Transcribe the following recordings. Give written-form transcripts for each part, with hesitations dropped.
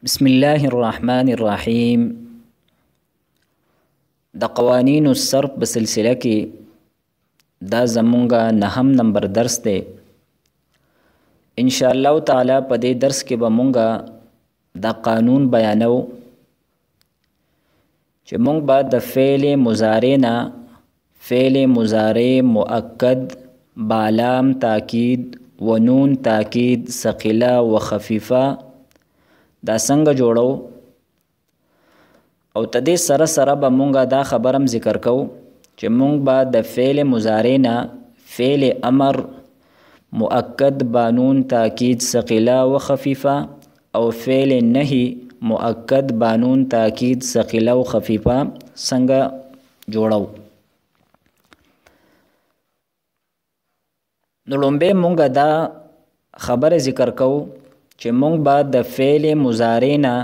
بسم الله الرحمن الرحیم. د قوانین الصرف بسلسله کې دا زمونږه نهم نمبر درس دی. ان شاء الله تعالی په دې درس کې به مونږه د قانون بیانو چې مونږ به د فعل مضارع نه فعل مضارع مؤکد بالام تاکید و نون تاکید ثقيله و خفيفه دا څنګه جوړو او تدې سره سره به مونږه دا خبرم ذکر کو چې مونږ به د فعل مضارع نه فعل امر مؤکد بانون تاکید ثقيله و خفيفه او فعل نهي مؤکد بانون تاکید ثقيله و خفيفه څنګه جوړو. نو لومبه مونږه دا خبره ذکر کو چې مونږ به د فعل مضارع نه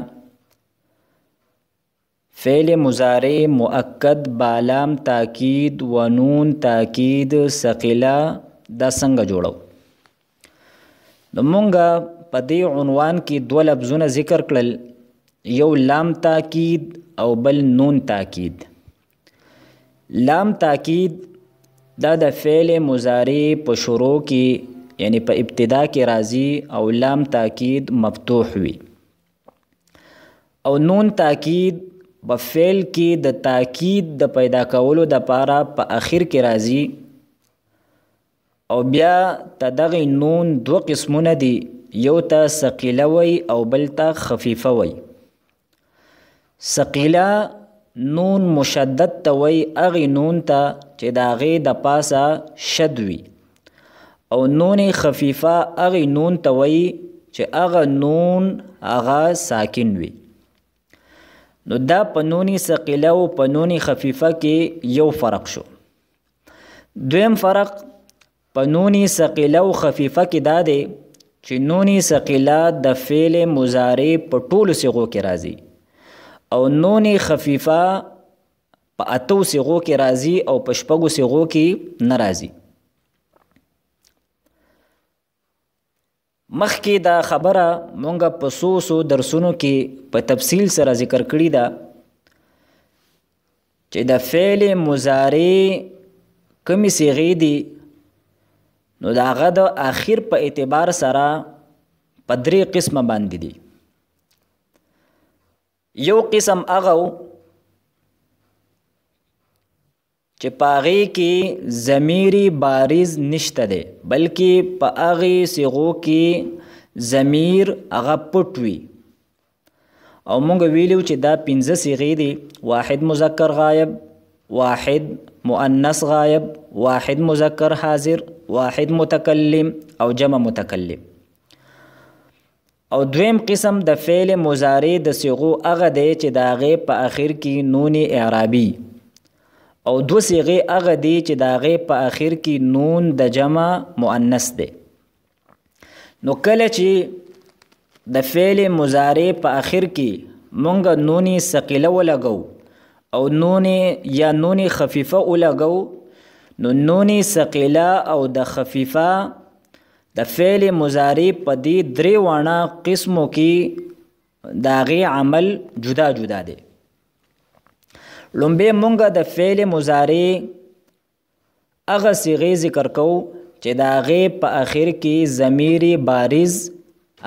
فعل مضارع مؤکد بالام تاکید و نون تاکید ثقيله دا څنګه جوړو. نو مونږه په دې عنوان کې دوه لفظونه ذکر کړل، یو لام تاکید او بل نون تاکید. لام تاکید دا د فعل مضارع په شروع کې یعنی په ابتدا کې راځي او لام تاکید مفتوح وي، او نون تاکید په فعل کې د تاکید د پیدا کولو د پاره په اخر کې راځي، او بیا تدغه نون دو قسمونه دي، یو ته ثقيله وي او بل ته خفيفه وي. ثقيله نون مشدد ته وي اغه نون ته چې د هغې د پاسه شد وي، او نون خفيفه اغه نون ته وي چې اغه نون اغه ساکن وي. نو دا په نونی ثقيله او په نونی خفيفه کې یو فرق شو. دویم فرق په نونی ثقيله او خفيفه کې دا دی چې نونی ثقيله د فعل مضارع په ټولو صيغو کې راځي او نونی خفيفه په اتو صيغو کې راځي او په شپږو صيغو کې نه راځي. مخکې دا خبره مونږه په څو درسونو کې په تفصیل سره ذکر کړې ده چې د فعل مضارع کومې صيغې دي، نو د هغه د آخر په اعتبار سره په درې قسمه باندې دي. یو قسم هغه چې په هغې کې ضمیر بارز نشته دی، بلکې په هغې صيغو کې ضمیر هغه پټ وي. او مونږ ویلو چې دا 15 صيغې دي: واحد مذکر غایب، واحد مؤنث غایب، واحد مذکر حاضر، واحد متکلم او جمع متکلم. او دویم قسم د فعل مضارع د صيغو هغه دی چې د هغې په آخر کې نون اعرابي، او دو صيغې هغه دي چې د هغې په آخر کې نون د جمع مؤنث دی. نو کله چې د فعل مضارع په آخر کې مونږ نون ثقيله ولګو او نون یا نون خفيفه ولګو، نو نون ثقيله او د خفيفه د فعل مضارع په دې درې وانه قسمو کې د هغې عمل جدا جدا دی. لومبه مونږه د فعل مضارع هغه صيغې ذکر کو چې د هغې په آخر کې ضمیر بارز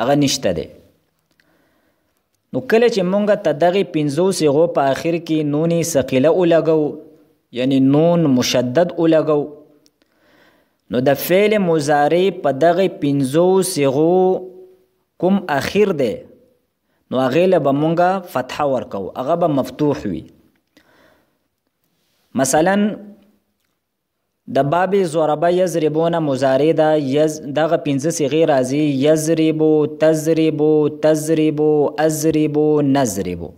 هغه نشته دی. نو کله چې مونږه ته دغې 15 صيغو په آخر کې نون ثقيله ولګو یعنی نون مشدد ولګو، نو د فعل مضارع په دغې 15 صيغو کوم آخر دی نو هغې له به مونږه فتحه ورکو، هغه به مفتوح وي. مثلا د باب ضربه یضربون مضارع دا دغه 15 صيغې راځي: یضربو، تضربو، تضربو، اضربو، نضربو.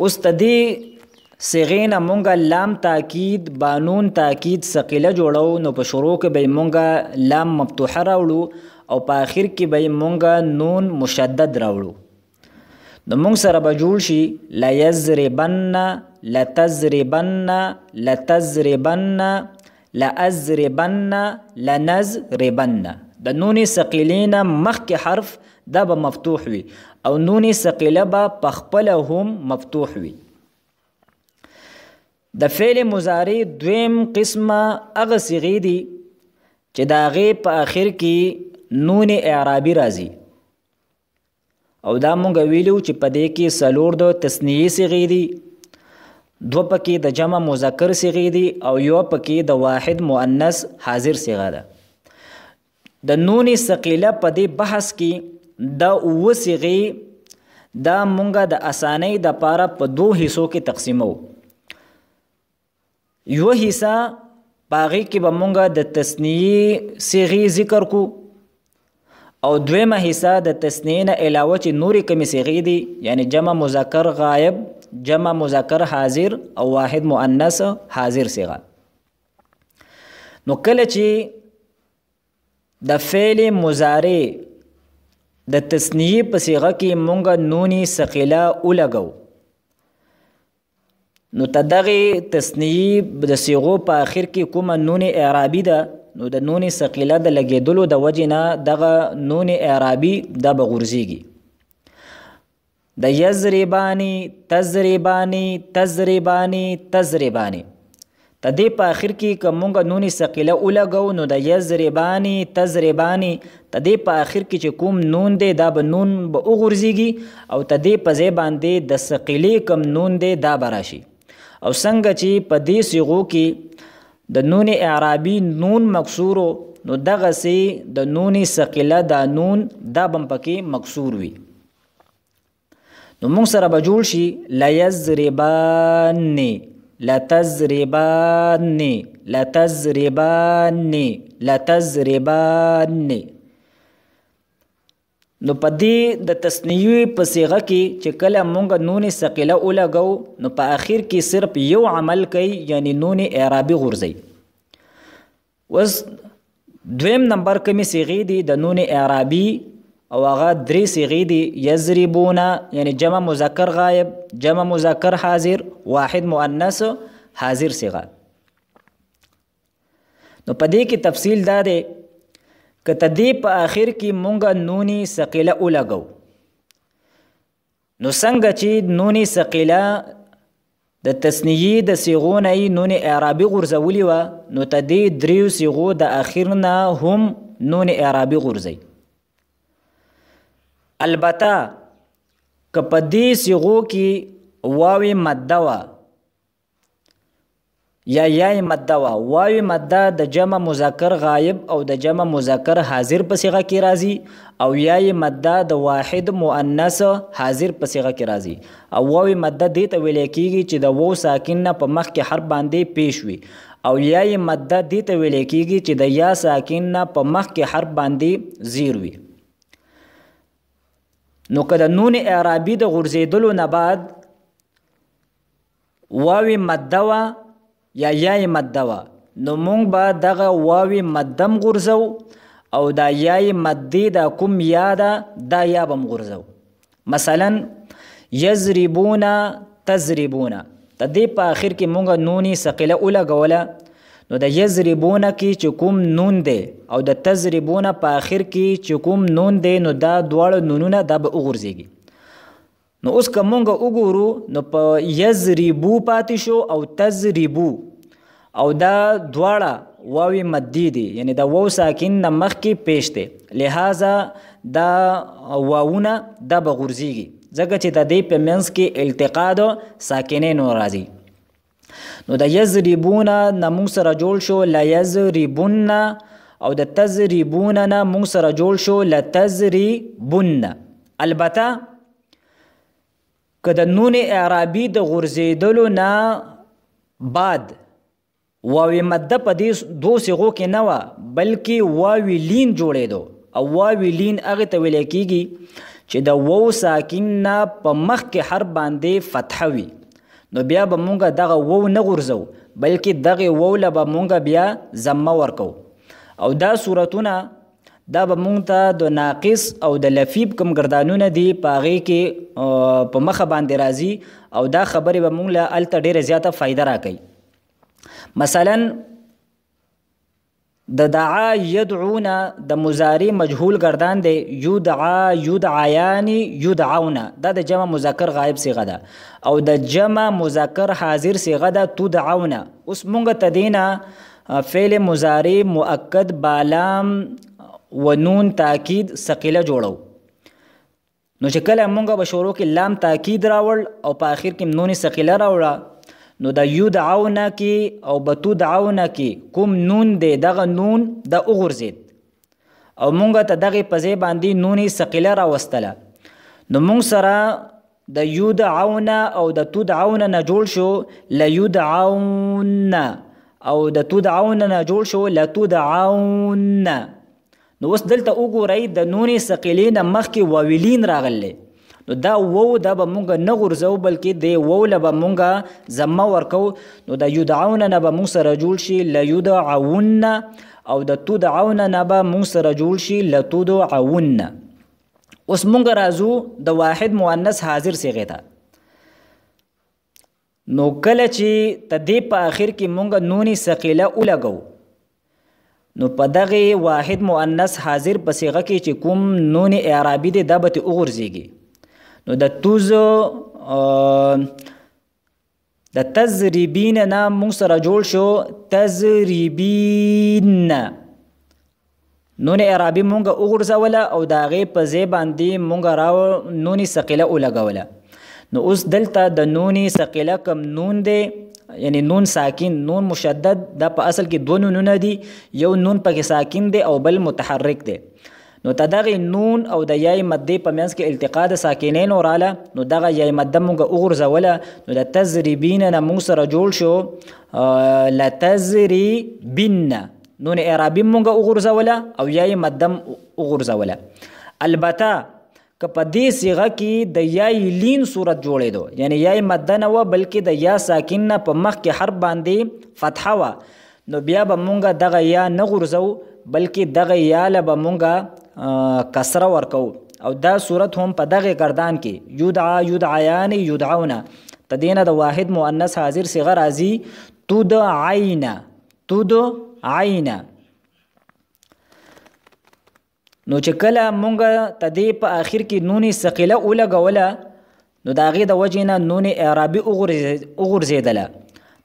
اوس د دې صيغې نه مونږه لام تاکید بانون تاکید ثقيله جوړو، نو په شروع کې به مونږه لام مفتوحه راوړو او په آخر کې به مونږه نون مشدد راوړو. نو مونږ سره به جوړ شي لیضربن، لتضربن، لتضربن، لأضربن، لنضربن. د نون ثقیلې نه مخکې حرف دا به مفتوح وي او نون ثقیله به پخپله هم مفتوح وي. د فعل مضارع دویم قسمه هغه صیغې دي چې د هغې په آخر کې نون اعرابي راځي او دا مونږ ویلو چې په دې کې څلور د تثنیې صیغې دي، دو پکې د جمع مذکر صیغې دي او یو پکې د واحد مؤنث حاضر صیغه ده. د نون ثقیله په دې بحث کې دا اوه صیغې دا مونږ د اسانۍ دپاره په دو حصو کې تقسیمو. یو حصہ پاغې کې به مونږ د تثنیې صیغې ذکر کو او دویمه حصہ د تثنیې نه علاوه چې نورې کمې صیغې دي یعنی جمع مذکر غایب، جمع مذکر حاضر او واحد مؤنث حاضر صیغه. نو کله چې د فعل مضارع د تثنیې په صیغه کې مونږ نون ثقیله ولګو نو تدغه تثنیې د صیغو په آخر کې کومه نون اعرابي ده نو د نون ثقیله د لګېدلو د وجې نه دغه نون اعرابي دا به غورځېږي. د یضربانی تضربانی تضربانی تضربانی د دې په آخر کې که مونږ نون ثقیله ولګو نو د یضربانی تضربانی د دې په آخر کې چې کوم نون دی دا به نون به وغورځېږي او د دې په ځای باندې د ثقیلې کم نون دی دا به راشي. او څنګه چې په دې صیغو کې د نون اعرابي نون مکسورو نو دغسې د نون ثقیله دا نون دا به پکې مکسور وي. نو موږ سره به جوړ شي لیضربانې لتضربانې لتضربانې لتضربانې. نو په دې د تثنیې په صیغه کې چې کله مونږ نون ثقیله ولګو نو په آخر کې صرف یو عمل کوي یعنی نون اعرابي غورځي. اوس دویم نمبر کمې صیغې دي د نون اعرابي او هغه درې صیغې دي یضربونه یعنی جمع مذکر غایب، جمع مذکر حاضر، واحد مؤنث حاضر صیغه. نو په دې کې تفصیل دا دی که د دې په آخر کې مونږ نون ثقیله ولګو نو څنګه چې نون ثقیله د تثنیې د صیغو نه یې نون اعرابي غورځولې وه نو د دې دریو صیغو د آخر نه هم نون اعرابي غورځوي. البته که په دې صیغو کې واو مده وه یا یای مده وه، واو مده د جمع مذکر غایب او د جمع مذکر حاضر په صیغه کې راځي او یای مده د واحد مؤنث حاضر په صیغه کې راځي او واو مده دې ته ویل کېږي چې د واو ساکن نه په مخکې حرف باندې پیش وي او یای مده دې ته ویل کېږي چې د یا ساکن نه په مخکې حرف باندې زیر وي. نو که د نون اعرابي د غورځېدلو نه بعد واو مده وه یا یای مده وه نو مونږ به دغه واو مدم غورځو او دا یای مدې دا کوم یا ده دا یا به م غورځو. مثلا یضربونه تضربونه د دې په آخر کې مونږ نون ثقیله ولګوله نو د یضربونه کې چې کوم نون دی او د تضربونه په آخر کې چې کوم نون دی نو دا دواړه نونونه دا به وغورځېږي. نو اوس که مونږ وګورو نو په یضربو پاتې شو او تضربو او دا دواړه واو مدی دي یعنی دا واو ساکن نه مخکې پیش دی لہذا دا واوونه دا به غورځېږي ځکه چې د دې په منځ کې التقا د ساکنینو راځي. نو د یضربونه نه مونږ سره جوړ شو لیضربن او د تضربون نه مونږ سره جوړ شو لتضربن. البته که د نون اعرابي د غورځېدلو نه بعد واو مده په دې دو صیغو کې نه وه بلکې واو لین جوړېدو او واو لین هغې ته ویلی کېږي چې د واو ساکن نه په مخکې حرف باندې فتحه وي نو بیا به مونږ دغه واو نه غورځو بلکې دغې واو له به مونږ بیا ضمه ورکو او دا صورتونه دا به مونږ ته د ناقص او د لفیب کوم ګردانونه دي په هغې کې په مخه باندې راځي او دا خبرې به مونږ له هلته ډېره زیاته فایده راکوي. مثلا د دعا یدعونا د مضارع مجهول گردان دی. یدعا یدعیانی یدعونا دا د جمع مذکر غایب صیغه ده او د جمع مذکر حاضر صیغه ده تدعونا. اوس مونږ ته دینا فعل مضارع مؤکد بالام و نون تاکید ثقیله جوړو. نو چې کله مونږ به شروع کې لام تاکید راوړ او په آخر کې نون ثقیله راوړه نو د یدعونا کې او بتدعونا کې کوم نون دی دغه نون د وغورځید او مونږ ته دغه په ځای باندې نون ثقیله راوستله. نو مونږ سره د یدعونا او د تدعونا نه جوړ شو لیدعونا او د تدعونا نه جوړ شو لتدعونا. نو اوس دلته وګورئ د نون ثقیلې نه مخکې واویلین راغلی. نو دا وو دا به مونږ نه غورځو بلکې د وو له به مونږ ضمه ورکو. نو د یدعون نه به مونږ سره جوړ شي لیدعون او د تدعون نه به مونږ سره جوړ شي لتدعون. اوس مونږ راځو د واحد مؤنث حاضر صیغې ته. نو کله چې تدې په آخر کې مونږ نون ثقیله ولګو نو په دغه واحد مؤنث حاضر په صیغه کې چې کوم نون اعرابي دی دا به ترې وغورځېږي. نو د توزو د تزریبین نه مونږ سره جوړ شو تزریبین. نون اعرابي مونږ وغورځوله او د هغې په ځای باندې مونږ نون ثقیله ولګوله. نو اوس دلته د نون ثقیله کم نون دی یعنی نون ساکن نون مشدد دا په اصل کې دو نونونه دي. یو نون پکې ساکن دی او بل متحرک دی. نو دغه نون او د یای مدې په منځ کې التقا د ساکنین وراله نو دغه یای مده مونږ وغورځوله. نو د تزریبین نه مونږ سره جوړ شو لتزریبن. نون اعرابي مونږ وغورځوله او یای مده وغورځوله. البته که په دې صیغه کې د یای لین صورت جوړېدو یعنی یای مده نه وه بلکې د یا ساکن نه په مخکې حرف باندې فتحه وه نو بیا به مونږ دغه یا نه غورځو بلکې دغه یا له به مونږ کسره ورکو او دا صورت هم په دغه گردان کې یدعا یدعیان یدعونا. د دې نه د واحد مؤنث حاضر صیغه راځي تدعینا تدعینا. نو چې کله مونږ ته دې په آخر کې نون ثقیله ولګوله نو د هغې د وجې نه نون اعرابي وغورځېدله.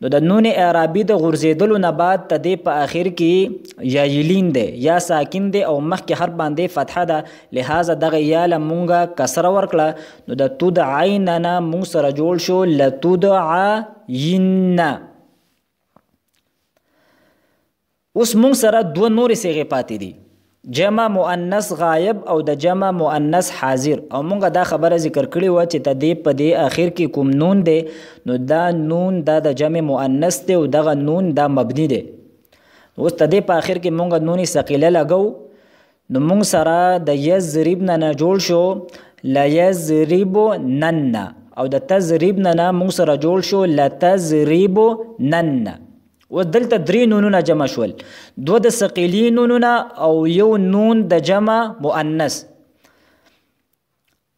نو د نون اعرابي د غورځېدلو نه بعد ته دې په آخر کې یایلین دی یا ساکن دی او مخکې حرف باندې فتحه ده لہذا دغه یا له مونږ کسره ورکړه. نو د تدعین نه مونږ سره جوړ شو لتدعین. اوس مونږ سره دوه نورې صیغې پاتې دي جمع مؤنث غایب او د جمع مؤنث حاضر. او مونږ دا خبره ذکر کړې وه چې ته دې په دې آخر کې کوم نون دی نو دا نون دا د جمع مؤنث دی او دغه نون دا مبني دی. اوس ته دې په آخر کې مونږ نون ثقیله لګو نو مونږ سره د یضرب نه جوړ شو لیضربنن او د تضریب نه مونږ سره جوړ شو لتضریبنن. اوس دلته درې نونونه جمع شول دو د ثقیلي نونونه او یو نون د جمع مؤنث.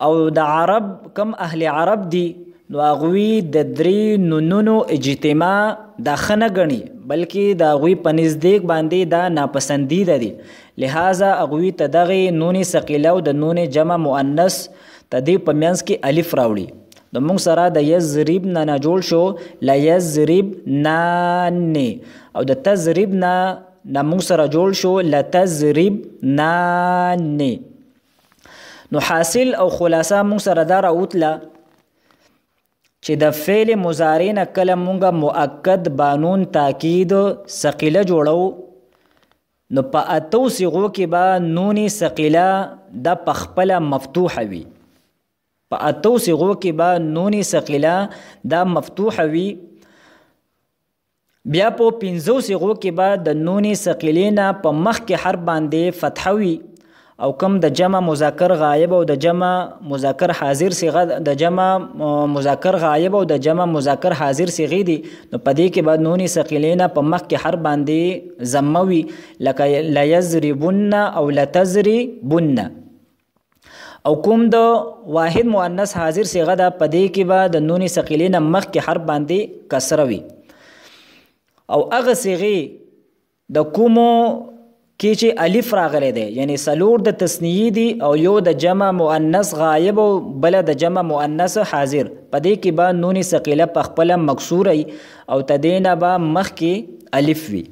او د عرب کم اهل عرب دي نو هغوی د درې نونونو اجتماع دا ښه نه ګڼي بلکې د هغوی په نزدیک باندې دا ناپسندیده دي. لہذا هغوی ته دغې نون ثقیله او د نون جمع مؤنث ته دې په منځ کې الف راوړي. د مونږ سره د یضرب نه جوړ شو لیضربنان او د تضریب نه مونږ سره جوړ شو لتضربنان. نو حاصل او خلاصه مونږ سره دا راوتله چې د فعل مضارع نه کله مونږ مؤکد بانون تاکید ثقیله جوړو نو په اتو صیغو کې به نون ثقیله د پخپله مفتوحه وي. په اتو صیغو کې به نون ثقیله دا مفتوحه وي. بیا په پنځو صیغو کې به د نون ثقیلې نه په مخکې حرف باندې فتحه وي او کم د جمع مذکر غایب او د جمع مذکر حاضر صیغه د جمع مذکر غایب او د جمع مذکر حاضر صیغې دي نو په دې کې به نون ثقیلې نه په مخکې حرف باندې ضمه وي لکه لیضربن او لتضربن. او کوم د واحد مؤنث حاضر صیغه ده په دې کې به د نون ثقیلې نه مخکې حرف باندې کسره وي. او هغه صیغې د کومو کې چې الف راغلی دی، یعنی څلور د تثنیې دي او یو د جمع مؤنث غایب او بله د جمع مؤنث حاضر، په دې کې به نون ثقیله په خپله مکسوره وي او تدې نه به مخکې الف وي.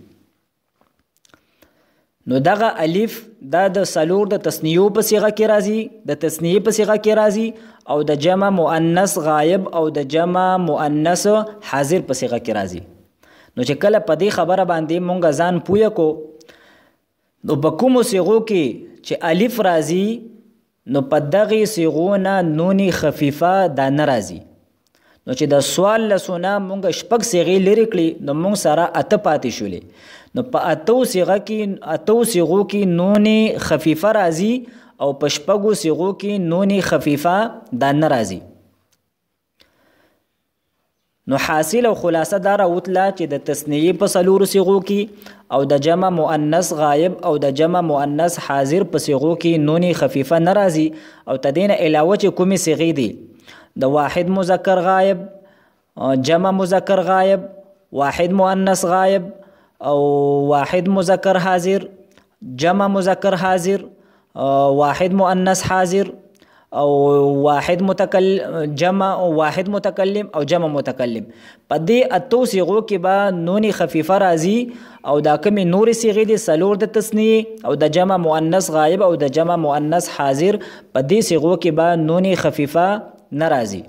نو دغه الف دا د څلور د تثنیو په صیغه کې راځي، د تثنیې په صیغه کې راځي او د جمع مؤنث غایب او د جمع مؤنث حاضر په صیغه کې راځي. نو چې کله په دې خبره باندې مونږ ځان پوه کو، نو په کومو صیغو کې چې الف راځي نو په دغې صیغو نه نون خفیفه دا نه راځي. نو چې د سوال لسونه مونږ شپږ صیغې لرې کړي نو مونږ سره اته پاتې شولې. نو په اتو صیغو کې نون خفیفه راځي او په شپږو صیغو کې نون خفیفه دا نه راځي. نو حاصل او خلاصه دا راوتله چې د تثنیې په څلورو صیغو کې او د جمع مؤنث غایب او د جمع مؤنث حاضر په صیغو کې نون خفیفه نه راځي. او تدې نه علاوه چې کومې صیغې دي د واحد مذکر غایب، جمع مذکر غایب، واحد مؤنث غایب او واحد مذکر حاضر، جمع مذکر حاضر، واحد مؤنث حاضر او واحد متکلم او جمع متکلم، په دې اتو صیغو کې به نون خفیفه راځي. او دا کومې نورې صیغې دي څلور د تثنیې او د جمع مؤنث غایب او د جمع مؤنث حاضر، په دې صیغو کې به نون خفیفه نه راځي.